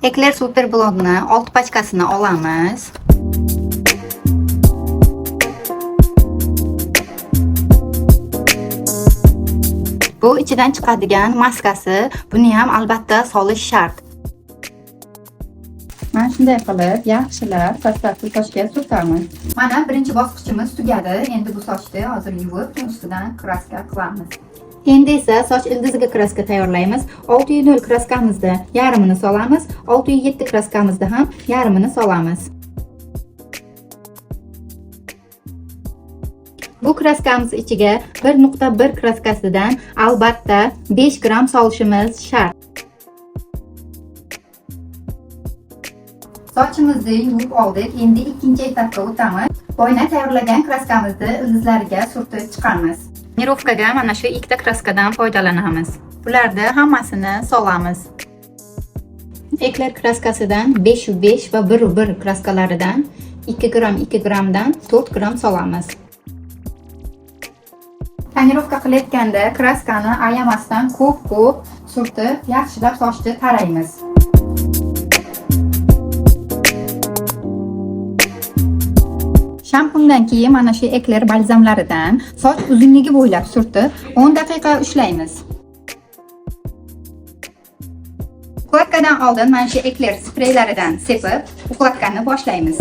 Ekler Super Blondni 6 paçkasini olamiz. Bu ichidan chiqadigan maskasi. Buni ham albatta solish shart. Mana shunday qilib yaxshilab sochlarni sochga surtamiz. Mana birinchi bosqichimiz tugadi. Endi bu sochni hozir yuvib, ustidan kraska qilamiz. Endi esa soch ildiziga kraska tayyorlaymiz. 600 kraskamizda yarmini solamiz, 607 kraskamizda ham yarmini solamiz. Bu kraskamiz ichiga 1.1 kraskasidan albatta 5 gram solishimiz shart. Sochimizni yuvib oldik. Endi ikkinchi etapga o'tamiz. Bo'yna tayyorlagan kraskamizni ildizlariga surtib chiqamiz. Mirovkaga mana shu ikkita kraskadan foydalanamiz. Bularni hammasini solamiz. Ekler kraskasidan 5 va 1 kraskalaridan 2 gramdan 4 gram solamiz. Tonirovka qilayotganda kraskani ayamasdan ko'p surtib, yaxshilab sochni taraymiz. Shampundan keyin mana shu ekler balzamlaridan soch uzunligi bo'ylab surtib 10 daqiqa ushlaymiz. Ukladkadan oldin mana shu ekler spreylaridan sepib, ukladkani boshlaymiz.